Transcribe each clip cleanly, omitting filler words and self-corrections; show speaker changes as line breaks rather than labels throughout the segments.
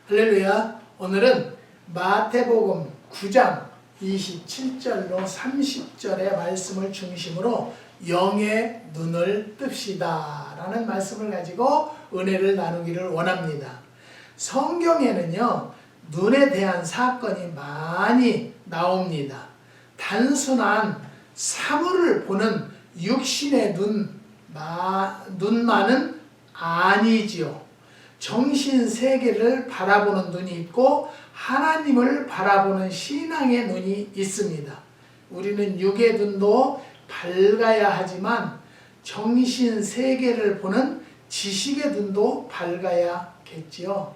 할렐루야. 오늘은 마태복음 9장 27절로 30절의 말씀을 중심으로 영의 눈을 뜹시다 라는 말씀을 가지고 은혜를 나누기를 원합니다. 성경에는요, 눈에 대한 사건이 많이 나옵니다. 단순한 사물을 보는 육신의 눈만은 아니지요. 정신세계를 바라보는 눈이 있고 하나님을 바라보는 신앙의 눈이 있습니다. 우리는 육의 눈도 밝아야 하지만 정신세계를 보는 지식의 눈도 밝아야겠지요.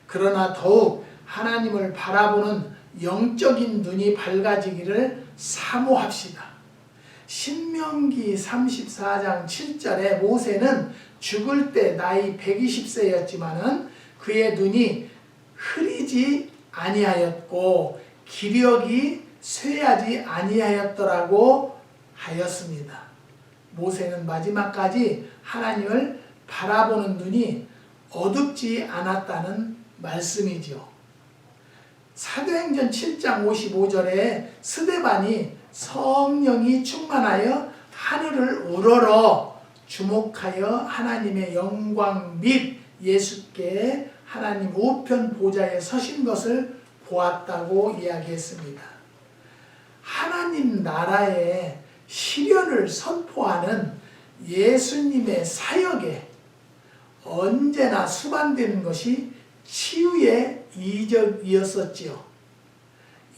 그러나 더욱 하나님을 바라보는 영적인 눈이 밝아지기를 사모합시다. 신명기 34장 7절에 모세는 죽을 때 나이 120세였지만은 그의 눈이 흐리지 아니하였고 기력이 쇠하지 아니하였더라고 하였습니다. 모세는 마지막까지 하나님을 바라보는 눈이 어둡지 않았다는 말씀이지요. 사도행전 7장 55절에 스데반이 성령이 충만하여 하늘을 우러러 주목하여 하나님의 영광 및 예수께 하나님 우편 보좌에 서신 것을 보았다고 이야기했습니다. 하나님 나라의 실현을 선포하는 예수님의 사역에 언제나 수반되는 것이 치유의 이적이었었지요.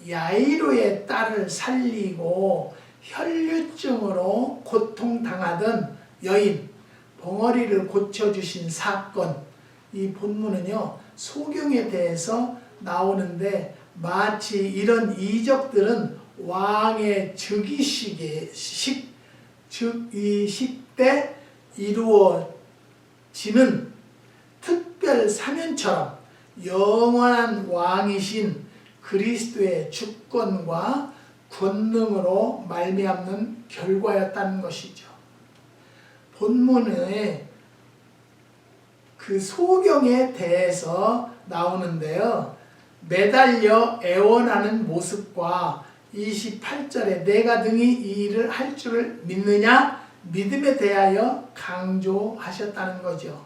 야이로의 딸을 살리고 혈류증으로 고통당하던 여인, 벙어리를 고쳐주신 사건, 이 본문은요, 소경에 대해서 나오는데 마치 이런 이적들은 왕의 즉위식 때 이루어지는 특별 사면처럼 영원한 왕이신 그리스도의 주권과 권능으로 말미암는 결과였다는 것이죠. 본문에 그 소경에 대해서 나오는데요. 매달려 애원하는 모습과 28절에 내가 등이 이 일을 할 줄을 믿느냐? 믿음에 대하여 강조하셨다는 거죠.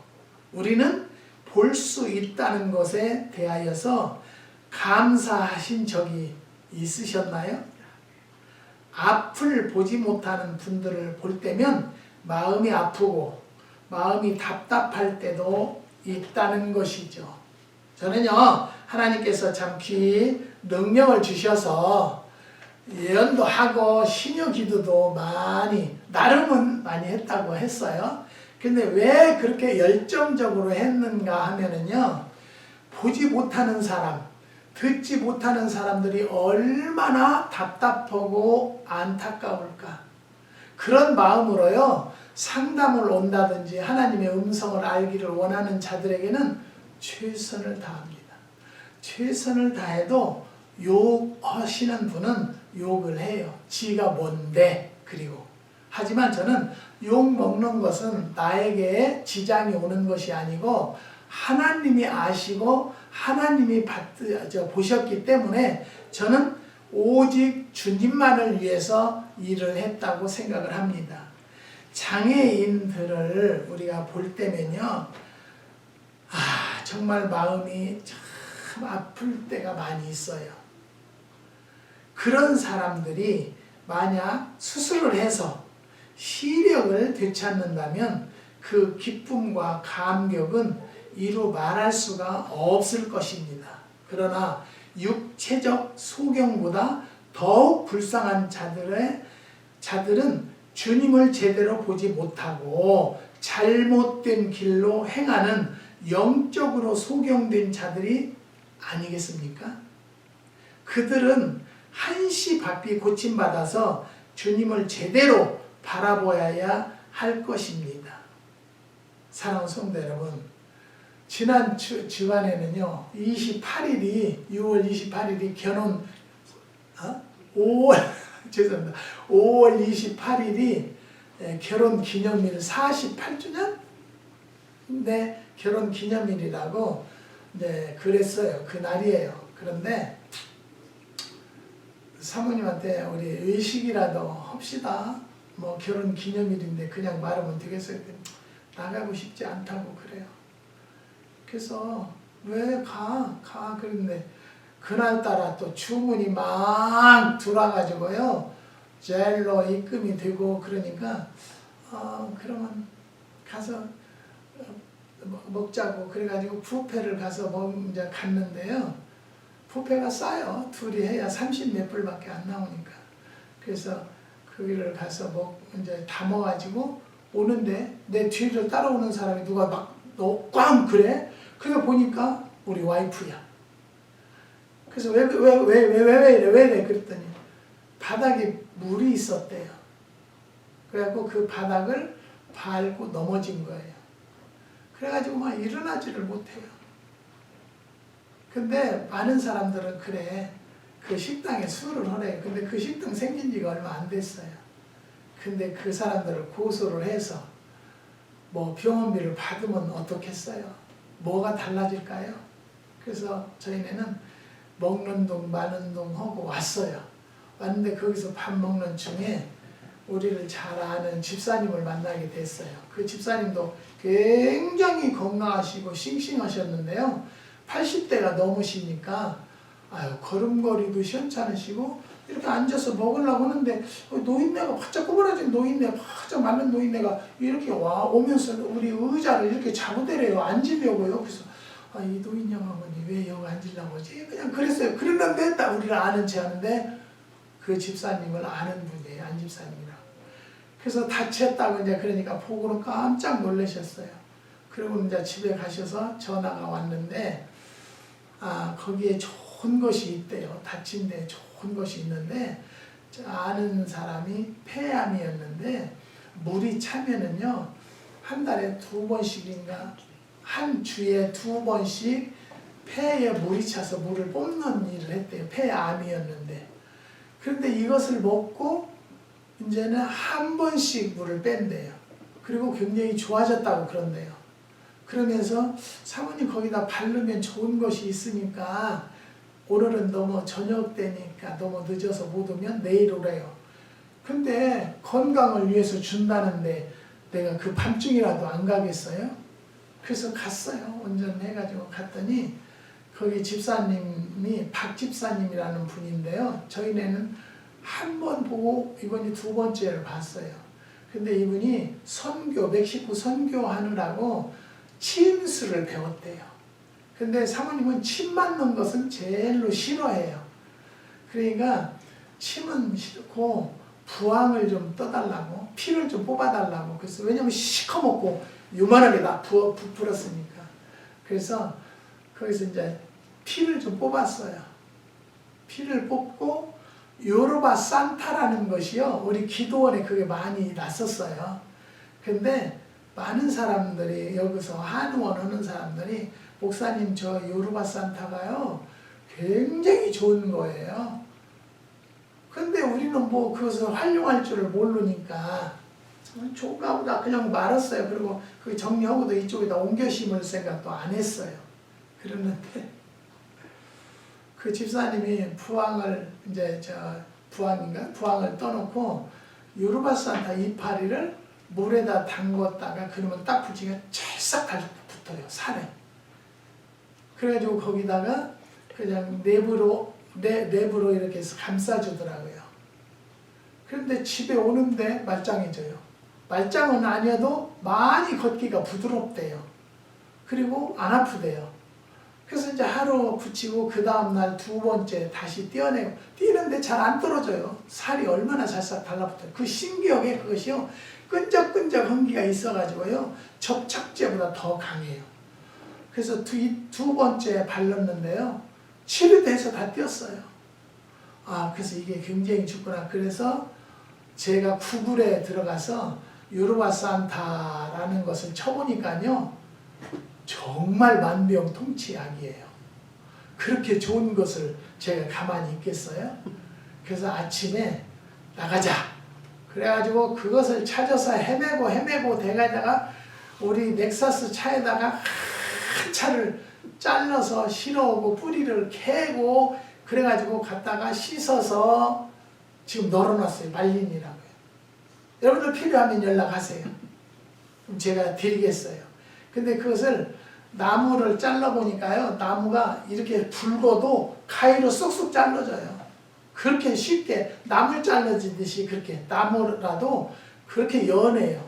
우리는 볼 수 있다는 것에 대하여서 감사하신 적이 있으셨나요? 앞을 보지 못하는 분들을 볼 때면 마음이 아프고 마음이 답답할 때도 있다는 것이죠. 저는요, 하나님께서 참 귀 능력을 주셔서 예언도 하고 신유 기도도 나름은 많이 했다고 했어요. 근데 왜 그렇게 열정적으로 했는가 하면은요, 보지 못하는 사람, 듣지 못하는 사람들이 얼마나 답답하고 안타까울까. 그런 마음으로요, 상담을 온다든지 하나님의 음성을 알기를 원하는 자들에게는 최선을 다합니다. 최선을 다해도 욕하시는 분은 욕을 해요. 지가 뭔데? 그리고 하지만 저는 욕 먹는 것은 나에게 지장이 오는 것이 아니고 하나님이 아시고 하나님이 보셨기 때문에 저는 오직 주님만을 위해서 일을 했다고 생각을 합니다. 장애인들을 우리가 볼 때면요, 정말 마음이 참 아플 때가 많이 있어요. 그런 사람들이 만약 수술을 해서 시력을 되찾는다면 그 기쁨과 감격은 이루 말할 수가 없을 것입니다. 그러나 육체적 소경보다 더욱 불쌍한 자들은 주님을 제대로 보지 못하고 잘못된 길로 행하는 영적으로 소경된 자들이 아니겠습니까? 그들은 한시바삐 고침받아서 주님을 제대로 바라보아야 할 것입니다. 사랑하는 성도 여러분, 지난 주간에는요, 6월 28일이 죄송합니다. 5월 28일이 결혼 기념일 48주년? 네, 결혼 기념일이라고 이제 그랬어요. 그날이에요. 그런데 사모님한테 우리 의식이라도 합시다. 뭐 결혼 기념일인데 그냥 말하면 되겠어요. 나가고 싶지 않다고 그래요. 그래서 왜 가? 그런데 그날따라 또 주문이 막 들어와가지고요. 제일로 입금이 되고 그러니까 그러면 가서 먹자고 그래가지고 뷔페를 가서 이제 갔는데요. 뷔페가 싸요. 둘이 해야 30몇 불밖에 안 나오니까. 그래서 거기를 가서 이제 다 먹어가지고 오는데 내 뒤를 따라오는 사람이 누가 막 너 꽝 그래? 그래서 보니까 우리 와이프야. 그래서 왜 이래 그랬더니 바닥에 물이 있었대요. 그래갖고 그 바닥을 밟고 넘어진 거예요. 그래가지고 막 일어나지를 못해요. 근데 많은 사람들은 그래. 그 식당에 술을 하래요. 근데 그 식당 생긴 지가 얼마 안 됐어요. 근데 그 사람들을 고소를 해서 뭐 병원비를 받으면 어떻겠어요? 뭐가 달라질까요? 그래서 저희는 먹는 둥 마는 둥 하고 왔어요. 왔는데 거기서 밥 먹는 중에 우리를 잘 아는 집사님을 만나게 됐어요. 그 집사님도 굉장히 건강하시고 싱싱하셨는데요. 80대가 넘으시니까 걸음걸이도 시원찮으시고 이렇게 앉아서 먹으려고 하는데 노인네가 바짝 구부러진 노인네, 바짝 마른 노인네가 이렇게 오면서 우리 의자를 이렇게 잡으대래요. 앉으려고요. 그래서 이 노인 양아버니 왜 여기 앉으려고 하지? 그냥 그랬어요. 그랬는데 딱 우리를 아는 체 하는데 그 집사님을 아는 분이에요. 안 집사님이라고. 그래서 다쳤다고 이제 그러니까 보고는 깜짝 놀라셨어요. 그리고 이제 집에 가셔서 전화가 왔는데 거기에 좋은 것이 있대요. 다친 데 좋은 것이 있는데 아는 사람이 폐암이었는데 물이 차면은요 한 달에 2번씩인가 한 주에 2번씩 폐에 물이 차서 물을 뽑는 일을 했대요. 폐암이었는데 그런데 이것을 먹고 이제는 한 번씩 물을 뺀대요. 그리고 굉장히 좋아졌다고 그런대요. 그러면서 사모님 거기다 바르면 좋은 것이 있으니까 오늘은 너무 저녁 때니까 너무 늦어서 못 오면 내일 오래요. 근데 건강을 위해서 준다는데 내가 그 밤중이라도 안 가겠어요? 그래서 갔어요. 운전해가지고 갔더니 거기 집사님이 박 집사님이라는 분인데요. 저희네는 한 번 보고 이번이 2번째를 봤어요. 근데 이분이 멕시코 선교하느라고 침수를 배웠대요. 근데 사모님은 침 맞는 것은 제일로 싫어해요. 그러니까 침은 싫고 부항을 좀 떠달라고 피를 좀 뽑아달라고 그래서 왜냐면 시커멓고 요만하게 다 부풀었으니까 그래서 거기서 이제 피를 좀 뽑았어요. 피를 뽑고 요르바 산타라는 것이요 우리 기도원에 그게 많이 났었어요. 근데 많은 사람들이 여기서 한의원 오는 사람들이 목사님 저 요르바 산타가요 굉장히 좋은 거예요. 근데 우리는 뭐 그것을 활용할 줄을 모르니까 좋은가 보다 그냥 말았어요. 그리고 그 정리하고도 이쪽에다 옮겨 심을 생각도 안 했어요. 그러는데 그 집사님이 부항을 이제 부항을 떠놓고 요르바 산타 이파리를 물에다 담궜다가 그러면 딱 붙이면 찰싹 붙어요. 살에. 그래가지고 거기다가 그냥 내부로 이렇게 해서 감싸주더라고요. 그런데 집에 오는데 말짱해져요. 말짱은 아니어도 많이 걷기가 부드럽대요. 그리고 안 아프대요. 그래서 이제 하루 붙이고 그 다음날 2번째 다시 떼어내고 뛰는데 잘 안 떨어져요. 살이 얼마나 찰싹 달라붙어요. 그 신기하게 그것이요. 끈적끈적 한기가 있어가지고요. 접착제보다 더 강해요. 그래서 2번째 발랐는데요. 7일 돼서 다 띄었어요. 그래서 이게 굉장히 좋구나. 그래서 제가 구글에 들어가서 요르바 산타라는 것을 쳐보니까요. 정말 만병통치약이에요. 그렇게 좋은 것을 제가 가만히 있겠어요? 그래서 아침에 나가자. 그래가지고 그것을 찾아서 헤매고 대가다가 우리 넥사스 차에다가 한 차를 잘라서 실어오고 뿌리를 캐고 그래가지고 갖다가 씻어서 지금 널어놨어요. 말린이라고요. 여러분들 필요하면 연락하세요. 그럼 제가 드리겠어요. 근데 그것을 나무를 잘라보니까요. 나무가 이렇게 붉어도 가위로 쏙쏙 잘라져요. 그렇게 쉽게 나물 잘라지듯이 그렇게 나무라도 그렇게 연해요.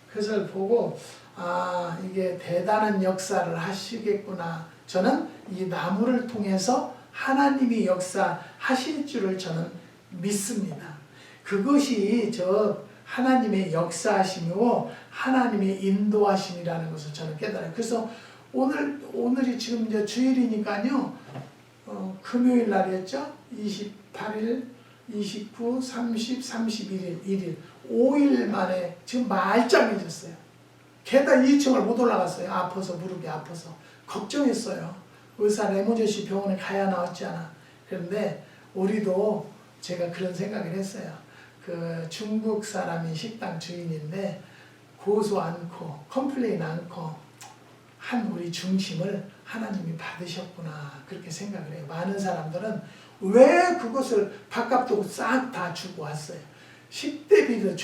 그것을 보고 아 이게 대단한 역사를 하시겠구나. 저는 이 나무를 통해서 하나님이 역사하실 줄을 저는 믿습니다. 그것이 저 하나님의 역사하심이고 하나님의 인도하심이라는 것을 저는 깨달아요. 그래서 오늘이 지금 이제 주일이니까요. 금요일 날이었죠? 28일, 29, 30, 31일, 1일 5일 만에 지금 말짱해졌어요. 계단 2층을 못 올라갔어요. 아파서 무릎이 아파서 걱정했어요. 의사 레모제시 병원에 가야 나왔잖아. 그런데 우리도 제가 그런 생각을 했어요. 그 중국 사람이 식당 주인인데 고소 않고 컴플레인 않고 한 우리 중심을 하나님이 받으셨구나 그렇게 생각을 해요. 많은 사람들은 왜 그것을 밥값도 싹 다 주고 왔어요. 10대 비도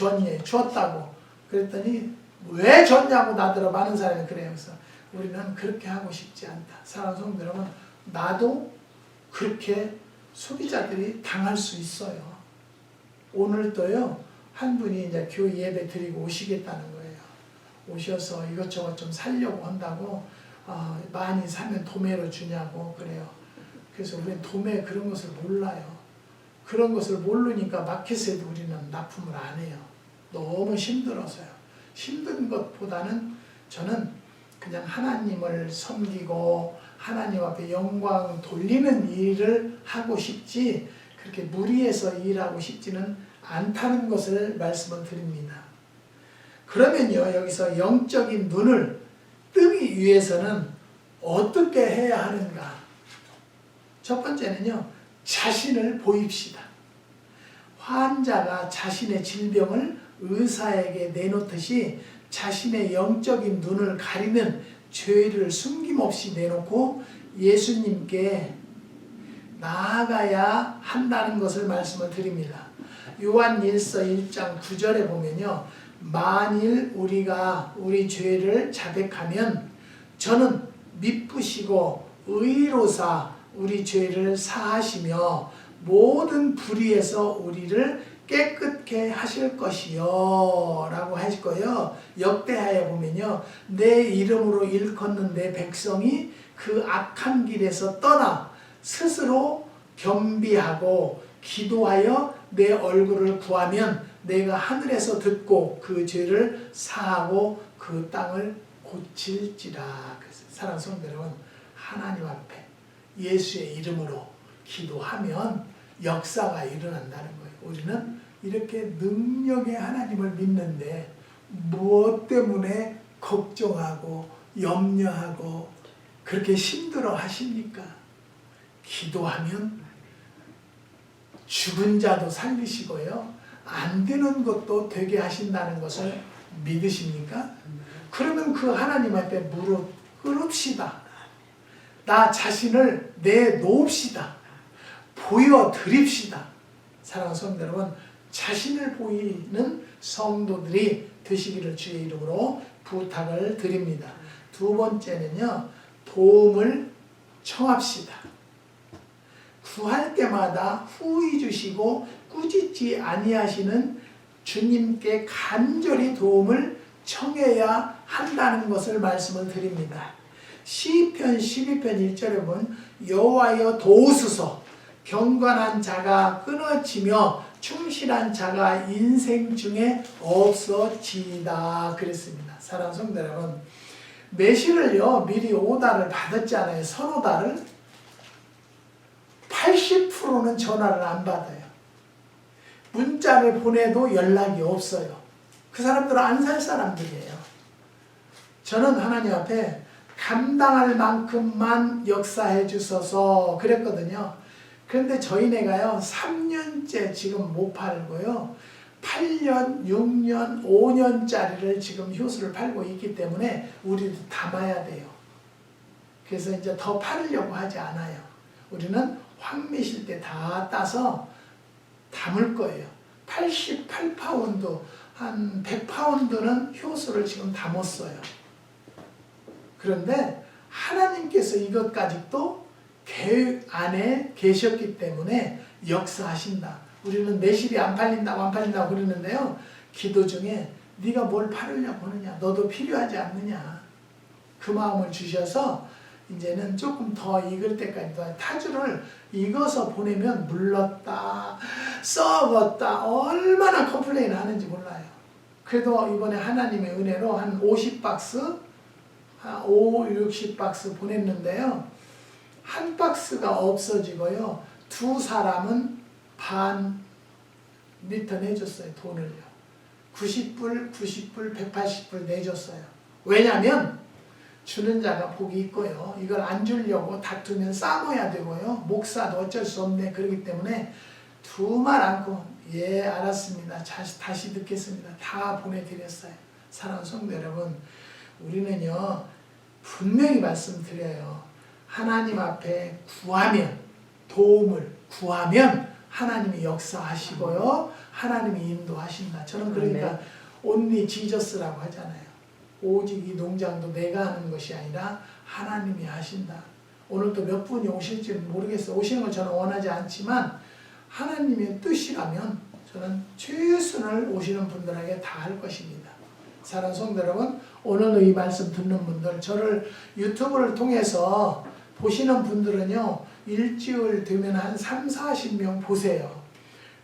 줬다고 그랬더니 왜 줬냐고 나더러 많은 사람이 그래요. 그래서 우리는 그렇게 하고 싶지 않다. 사랑하는 성도 여러분, 나도 그렇게 소비자들이 당할 수 있어요. 오늘도요, 한 분이 이제 교회 예배 드리고 오시겠다는 거예요. 오셔서 이것저것 좀 살려고 한다고, 많이 사면 도매로 주냐고 그래요. 그래서 우리는 도매 그런 것을 몰라요. 그런 것을 모르니까 마켓에도 우리는 납품을 안 해요. 너무 힘들어서요. 힘든 것보다는 저는 그냥 하나님을 섬기고 하나님 앞에 영광 돌리는 일을 하고 싶지 그렇게 무리해서 일하고 싶지는 않다는 것을 말씀을 드립니다. 그러면요 여기서 영적인 눈을 뜨기 위해서는 어떻게 해야 하는가? 첫 번째는요 자신을 보입시다. 환자가 자신의 질병을 의사에게 내놓듯이 자신의 영적인 눈을 가리는 죄를 숨김없이 내놓고 예수님께 나아가야 한다는 것을 말씀을 드립니다. 요한일서 1장 9절에 보면요. 만일 우리가 우리 죄를 자백하면 저는 미쁘시고 의로사 우리 죄를 사하시며 모든 불의에서 우리를 깨끗게 하실 것이요 라고 하실 거예요. 역대하에 보면요. 내 이름으로 일컫는 내 백성이 그 악한 길에서 떠나 스스로 겸비하고 기도하여 내 얼굴을 구하면 내가 하늘에서 듣고 그 죄를 사하고 그 땅을 고칠지라. 그래서 사랑하는 성도 여러분, 하나님 앞에 예수의 이름으로 기도하면 역사가 일어난다는 거예요. 우리는 이렇게 능력의 하나님을 믿는데 무엇 때문에 걱정하고 염려하고 그렇게 힘들어 하십니까? 기도하면 죽은 자도 살리시고요. 안 되는 것도 되게 하신다는 것을 믿으십니까? 그러면 그 하나님 앞에 무릎 꿇읍시다. 나 자신을 내놓읍시다. 보여드립시다. 사랑하는 성도 여러분, 자신을 보이는 성도들이 되시기를 주의 이름으로 부탁을 드립니다. 두 번째는요, 도움을 청합시다. 구할 때마다 후히 주시고 꾸짖지 아니하시는 주님께 간절히 도움을 청해야 한다는 것을 말씀을 드립니다. 시편 12편 1절에 보면 여호와여 도우소서 경건한 자가 끊어지며 충실한 자가 인생 중에 없어지다 그랬습니다. 사랑하는 성도 여러분, 매실을요 미리 오다를 받았잖아요. 선오다를 80%는 전화를 안 받아요. 문자를 보내도 연락이 없어요. 그 사람들은 안 살 사람들이에요. 저는 하나님 앞에 감당할 만큼만 역사해 주소서 그랬거든요. 그런데 저희네가요 3년째 지금 못 팔고요 8년, 6년, 5년짜리를 지금 효수를 팔고 있기 때문에 우리도 담아야 돼요. 그래서 이제 더 팔으려고 하지 않아요. 우리는 황매실 때 다 따서 담을 거예요. 88파운드, 한 100파운드는 효소를 지금 담았어요. 그런데 하나님께서 이것까지 또 계획 안에 계셨기 때문에 역사하신다. 우리는 매실이 안 팔린다고 그러는데요. 기도 중에 네가 뭘 팔으려고 하느냐, 너도 필요하지 않느냐, 그 마음을 주셔서 이제는 조금 더 익을 때까지 타주를 익어서 보내면 물렀다, 썩었다, 얼마나 컴플레인 하는지 몰라요. 그래도 이번에 하나님의 은혜로 한 50박스, 60박스 보냈는데요. 한 박스가 없어지고요. 두 사람은 반 리턴 해줬어요. 돈을요. 90불, 180불 내줬어요. 왜냐하면 주는 자가 복이 있고요. 이걸 안 주려고 다투면 싸워야 되고요. 목사도 어쩔 수 없네. 그렇기 때문에 두 말 않고 예 알았습니다. 다시 듣겠습니다. 다 보내드렸어요. 사랑하는 성도 여러분, 우리는요 분명히 말씀드려요. 하나님 앞에 구하면, 도움을 구하면 하나님이 역사하시고요. 하나님이 인도하신다. 저는 그러니까 only Jesus라고 하잖아요. 오직 이 농장도 내가 하는 것이 아니라 하나님이 하신다. 오늘 또 몇 분이 오실지 모르겠어요. 오시는 걸 저는 원하지 않지만 하나님의 뜻이라면 저는 최선을 오시는 분들에게 다 할 것입니다. 사랑하는 성도 여러분, 오늘도 이 말씀 듣는 분들, 저를 유튜브를 통해서 보시는 분들은요, 일주일 되면 한 30-40명 보세요.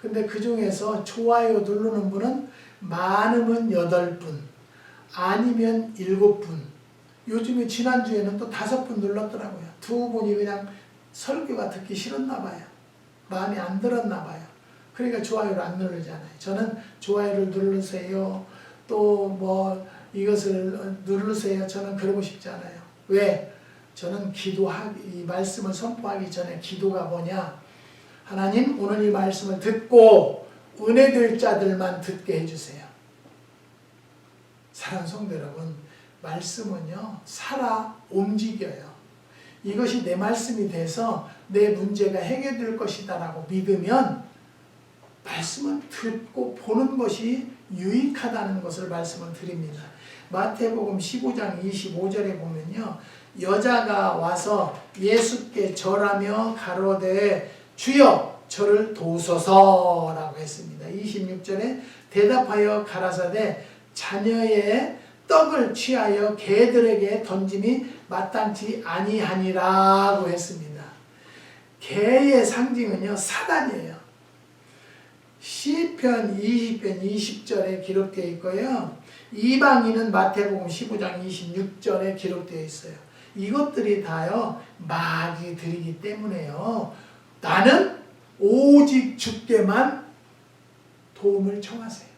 근데 그 중에서 좋아요 누르는 분은 많으면 8분, 아니면 7분. 요즘에 지난주에는 또 5분 눌렀더라고요. 2분이 그냥 설교가 듣기 싫었나 봐요. 마음에 안 들었나 봐요. 그러니까 좋아요를 안 누르잖아요. 저는 좋아요를 누르세요. 또 뭐 이것을 누르세요. 저는 그러고 싶지 않아요. 왜? 저는 이 말씀을 선포하기 전에 기도가 뭐냐? 하나님, 오늘 이 말씀을 듣고 은혜될 자들만 듣게 해주세요. 사랑하는 성도 여러분, 말씀은요 살아 움직여요. 이것이 내 말씀이 돼서 내 문제가 해결될 것이다 라고 믿으면 말씀은 듣고 보는 것이 유익하다는 것을 말씀을 드립니다. 마태복음 15장 25절에 보면요, 여자가 와서 예수께 절하며 가로되 주여 저를 도우소서라고 했습니다. 26절에 대답하여 가라사대 자녀의 떡을 취하여 개들에게 던짐이 마땅치 아니하니라고 했습니다. 개의 상징은요 사단이에요. 시편 20편 20절에 기록되어 있고요. 이방인은 마태복음 15장 26절에 기록되어 있어요. 이것들이 다요 마귀들이기 때문에요. 나는 오직 주께만 도움을 청하세요.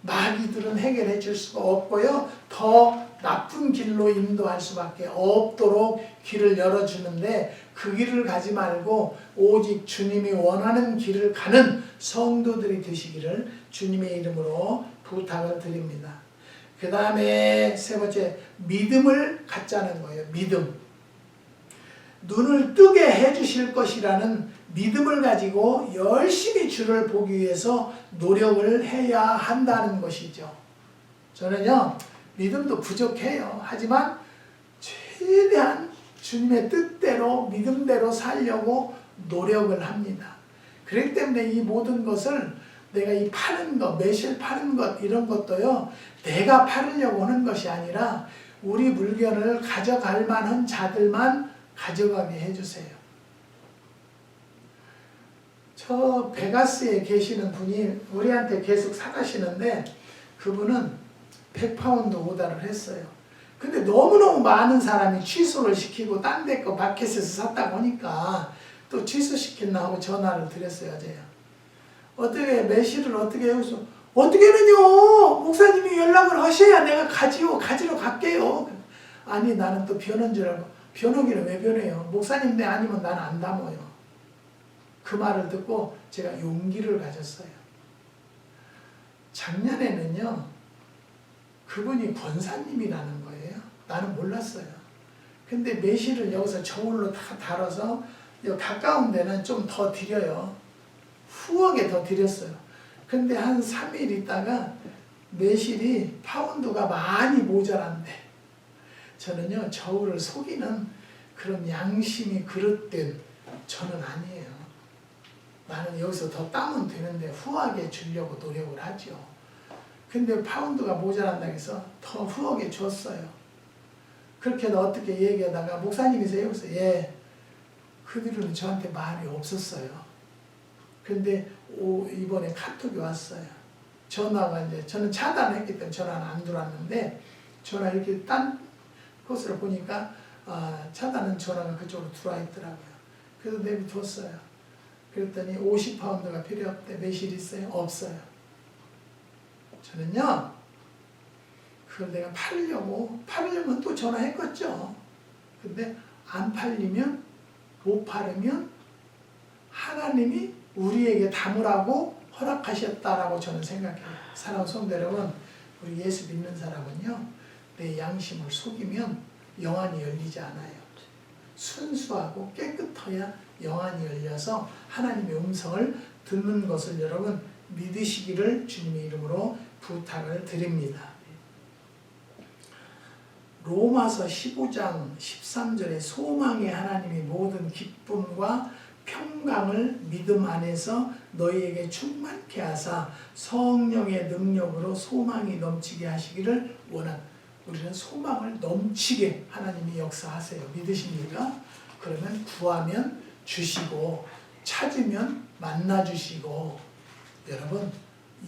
마귀들은 해결해 줄 수가 없고요. 더 나쁜 길로 인도할 수밖에 없도록 길을 열어주는데 그 길을 가지 말고 오직 주님이 원하는 길을 가는 성도들이 되시기를 주님의 이름으로 부탁을 드립니다. 그 다음에 세 번째, 믿음을 갖자는 거예요. 믿음. 눈을 뜨게 해주실 것이라는 믿음을 가지고 열심히 주를 보기 위해서 노력을 해야 한다는 것이죠. 저는요 믿음도 부족해요. 하지만 최대한 주님의 뜻대로 믿음대로 살려고 노력을 합니다. 그렇기 때문에 이 모든 것을 내가 이 파는 것, 매실 파는 것 이런 것도요 내가 팔으려고 하는 것이 아니라 우리 물건을 가져갈 만한 자들만 가져가게 해주세요. 저 베가스에 계시는 분이 우리한테 계속 사가시는데 그분은 100파운드 오다를 했어요. 근데 너무너무 많은 사람이 취소를 시키고 딴 데 거 마켓에서 샀다고 하니까 또 취소시켰나 하고 전화를 드렸어요. 제가 어떻게 매실을 어떻게 해서 어떻게는요 목사님이 연락을 하셔야 내가 가지러 갈게요. 아니 나는 또 변호인 줄 알고 변호기를 왜 변해요? 목사님 내 아니면 나는 안 담아요. 그 말을 듣고 제가 용기를 가졌어요. 작년에는요 그분이 권사님이라는 거예요. 나는 몰랐어요. 근데 매실을 여기서 저울로 다 달아서 가까운 데는 좀 더 드려요. 후하게 더 드렸어요. 근데 한 3일 있다가 매실이 파운드가 많이 모자란데, 저는요 저울을 속이는 그런 양심이 그릇된 저는 아니에요. 나는 여기서 더 따면 되는데 후하게 주려고 노력을 하죠. 근데 파운드가 모자란다 해서 더 후하게 줬어요. 그렇게 해서 어떻게 얘기하다가 목사님이세요? 그래서 예. 그 뒤로는 저한테 말이 없었어요. 근데 이번에 카톡이 왔어요. 전화가 이제 저는 차단했기 때문에 전화는 안 들어왔는데 전화 이렇게 딴 곳으로 보니까 차단은 전화가 그쪽으로 들어와 있더라고요. 그래서 내비뒀어요. 그랬더니 50파운드가 필요 없대. 매실 있어요? 없어요. 저는요 그걸 내가 팔려면 또 전화했겠죠. 근데 안 팔리면, 못 팔으면 하나님이 우리에게 담으라고 허락하셨다라고 저는 생각해요. 사랑하는 성도 여러분, 우리 예수 믿는 사람은요 내 양심을 속이면 영안이 열리지 않아요. 순수하고 깨끗해야 영안이 열려서 하나님의 음성을 듣는 것을 여러분 믿으시기를 주님의 이름으로 부탁을 드립니다. 로마서 15장 13절에 소망의 하나님이 모든 기쁨과 평강을 믿음 안에서 너희에게 충만케 하사 성령의 능력으로 소망이 넘치게 하시기를 원한. 우리는 소망을 넘치게 하나님이 역사하세요. 믿으십니까? 그러면 구하면 주시고 찾으면 만나주시고 여러분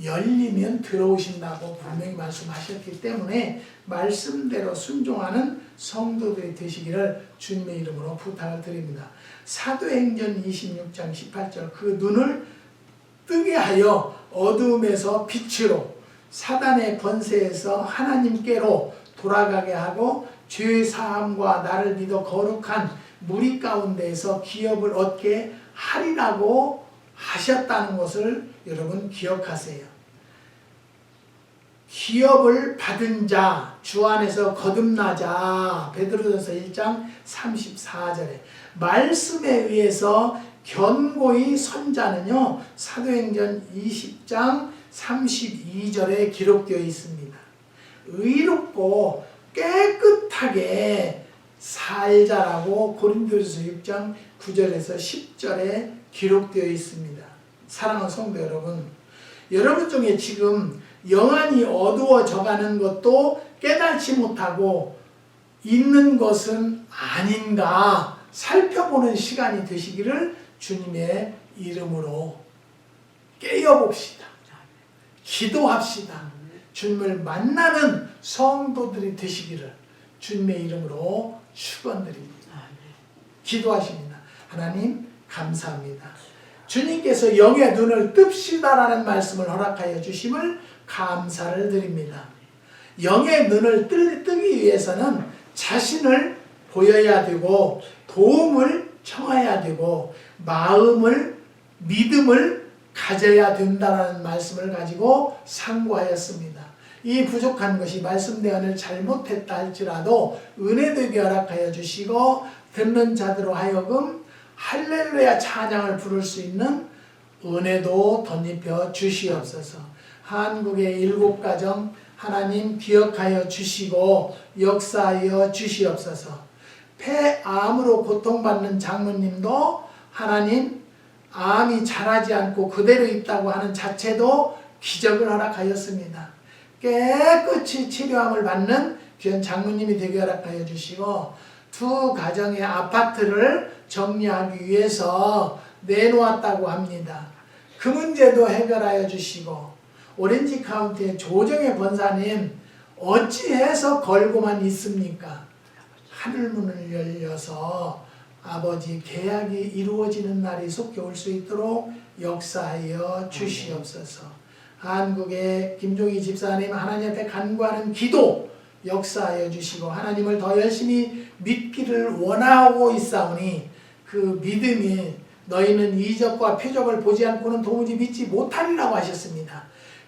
열리면 들어오신다고 분명히 말씀하셨기 때문에 말씀대로 순종하는 성도들이 되시기를 주님의 이름으로 부탁을 드립니다. 사도행전 26장 18절 그 눈을 뜨게 하여 어둠에서 빛으로 사단의 권세에서 하나님께로 돌아가게 하고 죄 사함과 나를 믿어 거룩한 무리 가운데에서 기업을 얻게 하리라고 하셨다는 것을 여러분 기억하세요. 기업을 받은 자, 주 안에서 거듭나자. 베드로전서 1장 34절에 말씀에 의해서 견고히 선 자는요 사도행전 20장 32절에 기록되어 있습니다. 의롭고 깨끗하게 살자라고 고린도전서 6장 9절에서 10절에 기록되어 있습니다. 사랑하는 성도 여러분, 여러분 중에 지금 영안이 어두워져가는 것도 깨닫지 못하고 있는 것은 아닌가 살펴보는 시간이 되시기를 주님의 이름으로 깨어봅시다. 기도합시다. 주님을 만나는 성도들이 되시기를 주님의 이름으로 축원드립니다. 기도하십니다. 하나님 감사합니다. 주님께서 영의 눈을 뜹시다라는 말씀을 허락하여 주심을 감사를 드립니다. 영의 눈을 뜨기 위해서는 자신을 보여야 되고 도움을 청해야 되고 마음을 믿음을 가져야 된다는 말씀을 가지고 상고하였습니다. 이 부족한 것이 말씀대언을 잘못했다 할지라도 은혜되게 허락하여 주시고 듣는 자들로 하여금 할렐루야 찬양을 부를 수 있는 은혜도 덧입혀 주시옵소서. 한국의 7가정 하나님 기억하여 주시고 역사하여 주시옵소서. 폐암으로 고통받는 장모님도 하나님 암이 자라지 않고 그대로 있다고 하는 자체도 기적을 허락하였습니다. 깨끗이 치료함을 받는 귀한 장모님이 되게 허락하여 주시고 두 가정의 아파트를 정리하기 위해서 내놓았다고 합니다. 그 문제도 해결하여 주시고 오렌지 카운티의 조정의 권사님 어찌해서 걸고만 있습니까? 하늘문을 열려서 아버지 계약이 이루어지는 날이 속히 올 수 있도록 역사하여 주시옵소서. 한국의 김종희 집사님 하나님 앞에 간구하는 기도 역사하여 주시고 하나님을 더 열심히 믿기를 원하고 있사오니 그 믿음이 너희는 이적과 표적을 보지 않고는 도무지 믿지 못하리라고 하셨습니다.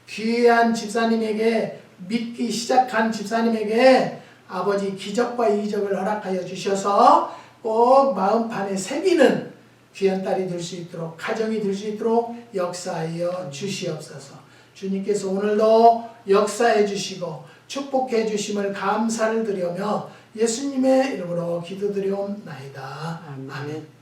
귀한 집사님에게 믿기 시작한 집사님에게 아버지 기적과 이적을 허락하여 주셔서 꼭 마음판에 새기는 귀한 딸이 될 수 있도록, 가정이 될 수 있도록 역사하여 주시옵소서. 주님께서 오늘도 역사해 주시고 축복해 주심을 감사를 드리며 예수님의 이름으로 기도드리옵나이다. 아멘.